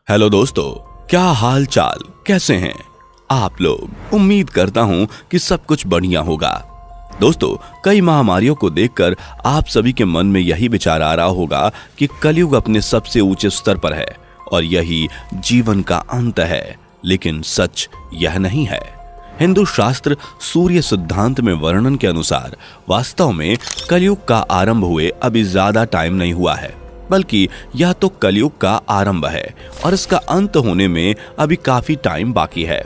Hello दोस्तों, क्या हाल चाल, कैसे हैं आप लोग। उम्मीद करता हूं कि सब कुछ बढ़िया होगा। दोस्तों, कई महामारियों को देखकर आप सभी के मन में यही विचार आ रहा होगा कि कलयुग अपने सबसे ऊंचे स्तर पर है और यही जीवन का अंत है। लेकिन सच यह नहीं है। हिंदू शास्त्र सूर्य सिद्धांत में वर्णन के अनुसार वास्तव में कलयुग का आरंभ हुए अभी ज्यादा टाइम नहीं हुआ है, बल्कि यह तो कलयुग का आरंभ है और इसका अंत होने में अभी काफी टाइम बाकी है।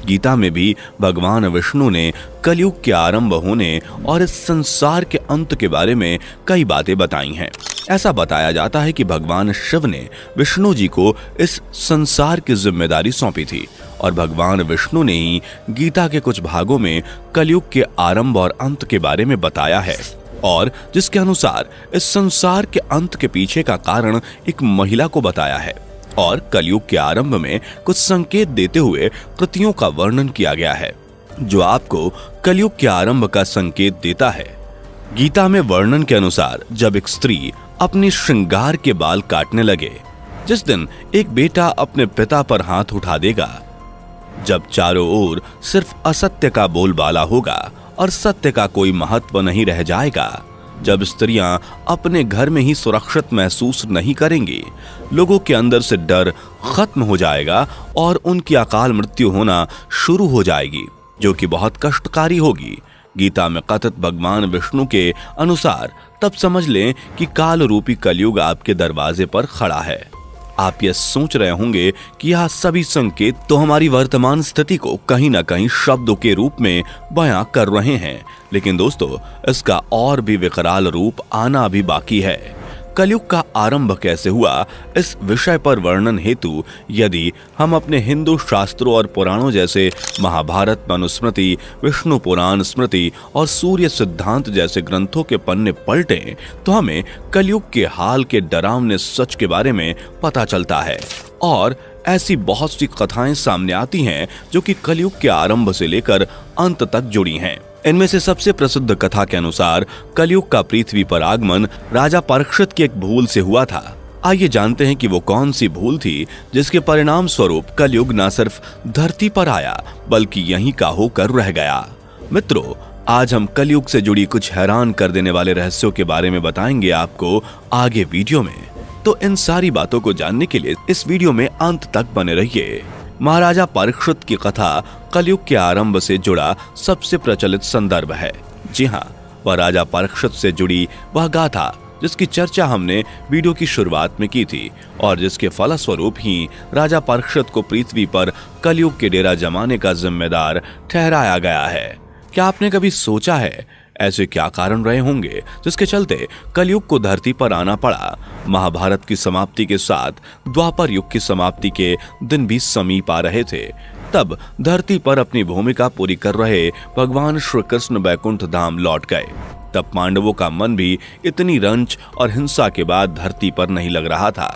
गीता में भी भगवान विष्णु ने कलयुग के आरंभ होने और इस संसार के अंत के बारे में कई बातें बताई हैं। ऐसा बताया जाता है कि भगवान शिव ने विष्णु जी को इस संसार की जिम्मेदारी सौंपी थी और भगवान विष्णु ने ही गीता के कुछ भागों में कलयुग के आरंभ और अंत के बारे में बताया है, और जिसके अनुसार इस संसार के अंत के पीछे का कारण एक महिला को बताया है और कलयुग के आरंभ में कुछ संकेत देते हुए कृतियों का वर्णन किया गया है जो आपको कलयुग के आरंभ का संकेत देता है। गीता में वर्णन के अनुसार जब एक स्त्री अपनी श्रृंगार के बाल काटने लगे, जिस दिन एक बेटा अपने पिता पर हाथ उठा देगा, जब चारों ओर सिर्फ असत्य का बोलबाला होगा और सत्य का कोई महत्व नहीं रह जाएगा, जब स्त्रियां अपने घर में ही सुरक्षित महसूस नहीं करेंगी, लोगों के अंदर से डर खत्म हो जाएगा और उनकी अकाल मृत्यु होना शुरू हो जाएगी, जो कि बहुत कष्टकारी होगी। गीता में कथित भगवान विष्णु के अनुसार तब समझ लें कि काल रूपी कलयुग आपके दरवाजे पर खड़ा है। आप ये सोच रहे होंगे कि यह सभी संकेत तो हमारी वर्तमान स्थिति को कहीं ना कहीं शब्दों के रूप में बयां कर रहे हैं, लेकिन दोस्तों, इसका और भी विकराल रूप आना भी बाकी है। कलयुग का आरंभ कैसे हुआ, इस विषय पर वर्णन हेतु यदि हम अपने हिंदू शास्त्रों और पुराणों जैसे महाभारत, मनुस्मृति, विष्णु पुराण स्मृति और सूर्य सिद्धांत जैसे ग्रंथों के पन्ने पलटें तो हमें कलयुग के हाल के डरावने सच के बारे में पता चलता है। और ऐसी बहुत सी कथाएं सामने आती हैं जो कि कलयुग के आरंभ से लेकर अंत तक जुड़ी हैं। इनमें से सबसे प्रसिद्ध कथा के अनुसार कलयुग का पृथ्वी पर आगमन राजा परीक्षित की एक भूल से हुआ था। आइए जानते हैं कि वो कौन सी भूल थी जिसके परिणाम स्वरूप कलयुग न सिर्फ धरती पर आया बल्कि यहीं का होकर रह गया। मित्रों, आज हम कलयुग से जुड़ी कुछ हैरान कर देने वाले रहस्यों के बारे में बताएंगे आपको आगे वीडियो में। तो इन सारी बातों को जानने के लिए इस वीडियो में अंत तक बने रहिए। महाराजा परीक्षित की कथा कलयुग के आरंभ से जुड़ा सबसे प्रचलित संदर्भ है। जी हाँ, वह राजा परीक्षित से जुड़ी वह गाथा जिसकी चर्चा हमने वीडियो की शुरुआत में की थी और जिसके फलस्वरूप ही राजा परीक्षित को पृथ्वी पर कलयुग के डेरा जमाने का जिम्मेदार ठहराया गया है। क्या आपने कभी सोचा है ऐसे क्या कारण रहे होंगे जिसके चलते कलयुग को धरती पर आना पड़ा। महाभारत की समाप्ति के साथ द्वापर युग की समाप्ति के दिन भी समीप आ रहे थे। तब धरती पर अपनी भूमिका पूरी कर रहे भगवान श्री कृष्ण बैकुंठ धाम लौट गए। तब पांडवों का मन भी इतनी रंच और हिंसा के बाद धरती पर नहीं लग रहा था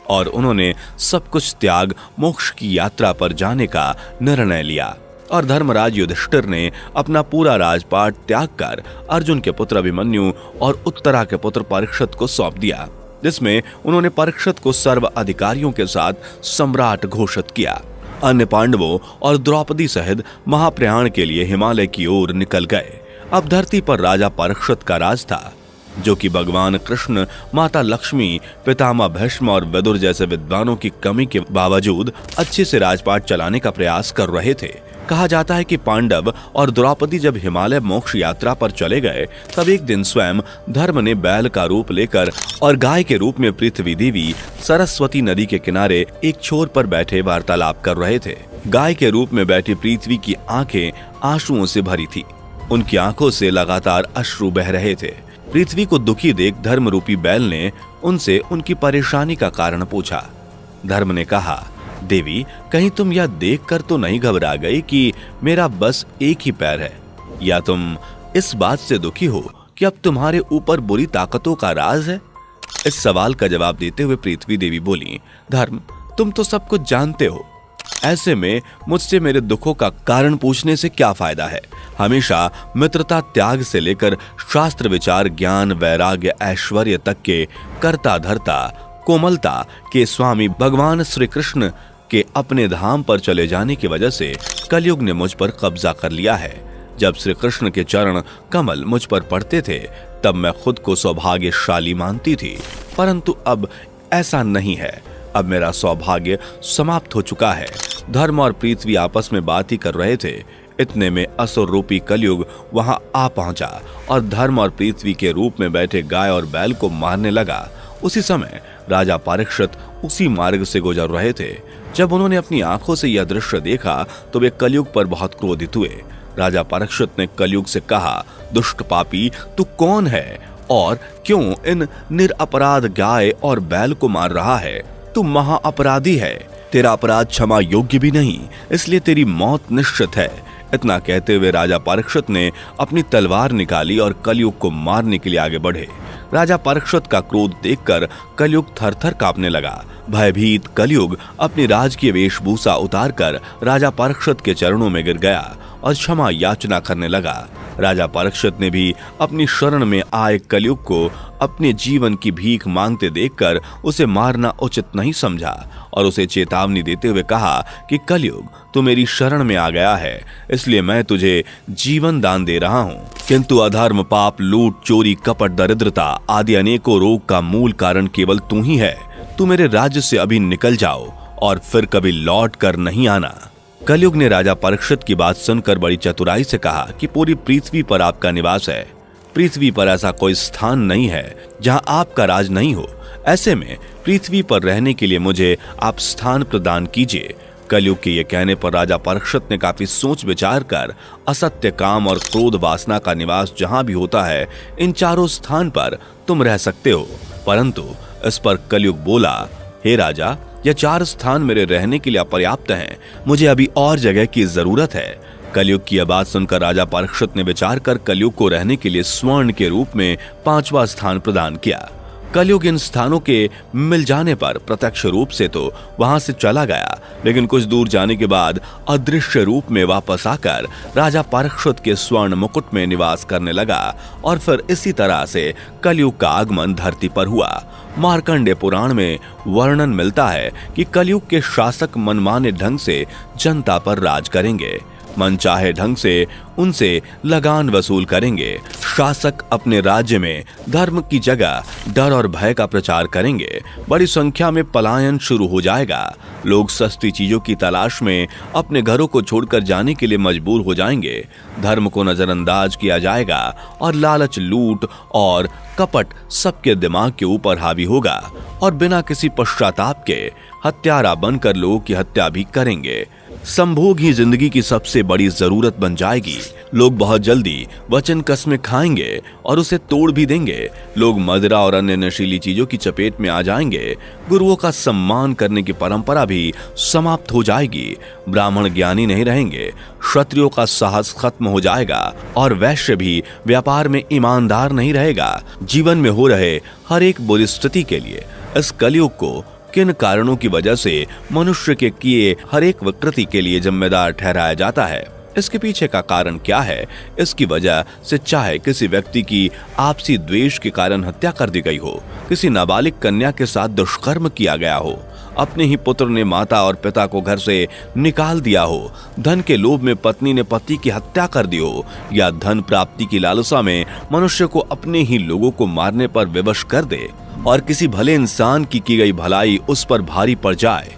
और उन्होंने सब कुछ त्याग मोक्ष की यात्रा पर जाने का निर्णय लिया और धर्मराज युधिष्ठिर ने अपना पूरा राजपाट त्याग कर अर्जुन के पुत्र अभिमन्यु और उत्तरा के पुत्र परीक्षित को सौंप दिया, जिसमें उन्होंने परीक्षित को सर्व अधिकारियों के साथ सम्राट घोषित किया। अन्य पांडवों और द्रौपदी सहित महाप्रयाण के लिए हिमालय की ओर निकल गए। अब धरती पर राजा परीक्षित का राज था, जो कि भगवान कृष्ण, माता लक्ष्मी, पितामह भीष्म और विदुर जैसे विद्वानों की कमी के बावजूद अच्छे से राजपाट चलाने का प्रयास कर रहे थे। कहा जाता है कि पांडव और द्रौपदी जब हिमालय मोक्ष यात्रा पर चले गए तब एक दिन स्वयं धर्म ने बैल का रूप लेकर और गाय के रूप में पृथ्वी देवी सरस्वती नदी के किनारे एक छोर पर बैठे वार्तालाप कर रहे थे। गाय के रूप में बैठी पृथ्वी की आंखें आंसुओं से भरी थी। उनकी आंखों से लगातार अश्रु बह रहे थे। पृथ्वी को दुखी देख धर्म रूपी बैल ने उनसे उनकी परेशानी का कारण पूछा। धर्म ने कहा, देवी, कहीं तुम यह देखकर तो नहीं घबरा गई कि मेरा बस एक ही पैर है, या तुम इस बात से दुखी हो कि अब तुम्हारे ऊपर बुरी ताकतों का राज है? इस सवाल का जवाब देते हुए पृथ्वी देवी बोली, धर्म, तुम तो सब कुछ जानते हो। ऐसे में मुझसे मेरे दुखों का कारण पूछने से क्या फायदा है। हमेशा मित्रता त्याग से लेकर शास्त्र विचार ज्ञान वैराग्य ऐश्वर्य तक के कर्ता धर्ता कोमलता के स्वामी भगवान श्री कृष्ण के अपने धाम पर चले जाने की वजह से कलयुग ने मुझ पर कब्जा कर लिया है। जब श्री कृष्ण के चरण कमल मुझ पर पड़ते थे तब मैं खुद को सौभाग्यशाली मानती थी, परंतु अब ऐसा नहीं है। अब मेरा सौभाग्य समाप्त हो चुका है। धर्म और पृथ्वी आपस में बात ही कर रहे थे। इतने में असुर रूपी कलयुग वहां आ पहुंचा और धर्म और पृथ्वी के रूप में बैठे गाय और बैल को मारने लगा। उसी समय राजा परीक्षित उसी मार्ग से गुजर रहे थे। जब उन्होंने अपनी आंखों से यह दृश्य देखा तो वे कलयुग पर बहुत क्रोधित हुए। राजा परीक्षित ने कलयुग से कहा, दुष्ट पापी, तू कौन है और क्यों इन निरपराध गाय और बैल को मार रहा है? तू महाअपराधी है। तेरा अपराध क्षमा योग्य भी नहीं, इसलिए तेरी मौत निश्चित है। इतना कहते हुए राजा परीक्षित ने अपनी तलवार निकाली और कलयुग को मारने के लिए आगे बढ़े। राजा परीक्षित का क्रोध देखकर कलयुग थरथर कांपने लगा। भयभीत कलयुग अपनी राजकीय वेशभूषा उतारकर राजा परीक्षित के चरणों में गिर गया और क्षमा याचना करने लगा। राजा परीक्षित ने भी अपनी शरण में आए कलयुग को अपने जीवन की भीख मांगते देखकर उसे मारना उचित नहीं समझा और उसे चेतावनी देते हुए कहा कि कलयुग, तू मेरी शरण में आ गया है, इसलिए मैं तुझे जीवन दान दे रहा हूँ। किंतु अधर्म, पाप, लूट, चोरी, कपट, दरिद्रता आदि अनेकों रोग का मूल कारण केवल तू ही है। तू मेरे राज्य से अभी निकल जाओ और फिर कभी लौट कर नहीं आना। कलयुग ने राजा परीक्षित की बात सुनकर बड़ी चतुराई से कहा कि पूरी पृथ्वी पर आपका निवास है। पृथ्वी पर ऐसा कोई स्थान नहीं है जहां आपका राज नहीं हो। ऐसे में पृथ्वी पर रहने के लिए मुझे आप स्थान प्रदान कीजिए। कलयुग के ये कहने पर राजा परीक्षित ने काफी सोच विचार कर असत्य, काम और क्रोध वासना का निवास जहां भी होता है, इन चारों स्थान पर तुम रह सकते हो। परंतु इस पर कलयुग बोला, हे राजा, यह 4 स्थान मेरे रहने के लिए अपर्याप्त हैं। मुझे अभी और जगह की जरूरत है। कलयुग की यह बात सुनकर राजा परीक्षित ने विचार कर कलयुग को रहने के लिए स्वर्ण के रूप में 5वां स्थान प्रदान किया। कलयुग इन स्थानों के मिल जाने पर प्रत्यक्ष रूप से तो वहां से चला गया, लेकिन कुछ दूर जाने के बाद अदृश्य रूप में वापस आकर राजा परीक्षित के स्वर्ण मुकुट में निवास करने लगा और फिर इसी तरह से कलयुग का आगमन धरती पर हुआ। मार्कंडेय पुराण में वर्णन मिलता है कि कलयुग के शासक मनमाने ढंग से जनता पर राज करेंगे, मनचाहे ढंग से उनसे लगान वसूल करेंगे। शासक अपने राज्य में धर्म की जगह डर और भय का प्रचार करेंगे। बड़ी संख्या में पलायन शुरू हो जाएगा। लोग सस्ती चीजों की तलाश में अपने घरों को छोड़कर जाने के लिए मजबूर हो जाएंगे। धर्म को नजरअंदाज किया जाएगा और लालच, लूट और कपट सबके दिमाग के ऊपर हावी होगा और बिना किसी पश्चाताप के हत्यारा बनकर लोगों की हत्या भी करेंगे। संभोग ही जिंदगी की सबसे बड़ी जरूरत बन जाएगी। लोग बहुत जल्दी वचन कस्में खाएंगे और उसे तोड़ भी देंगे। लोग मदिरा और अन्य नशीली चीजों की चपेट में आ जाएंगे। गुरुओं का सम्मान करने की परंपरा भी समाप्त हो जाएगी। ब्राह्मण ज्ञानी नहीं रहेंगे। क्षत्रियों का साहस खत्म हो जाएगा और वैश्य भी व्यापार में ईमानदार नहीं रहेगा। जीवन में हो रहे हर एक बुरी स्थिति के लिए इस कलयुग को किन कारणों की वजह से मनुष्य के किए हर एक विकृति के लिए जिम्मेदार ठहराया जाता है, इसके पीछे का कारण क्या है, इसकी वजह से चाहे किसी व्यक्ति की आपसी द्वेष के कारण हत्या कर दी गई हो, किसी नाबालिग कन्या के साथ दुष्कर्म किया गया हो, अपने ही पुत्र ने माता और पिता को घर से निकाल दिया हो, धन के लोभ में पत्नी ने पति की हत्या कर दी हो, या धन प्राप्ति की लालसा में मनुष्य को अपने ही लोगों को मारने पर विवश कर दे और किसी भले इंसान की गई भलाई उस पर भारी पड़ जाए,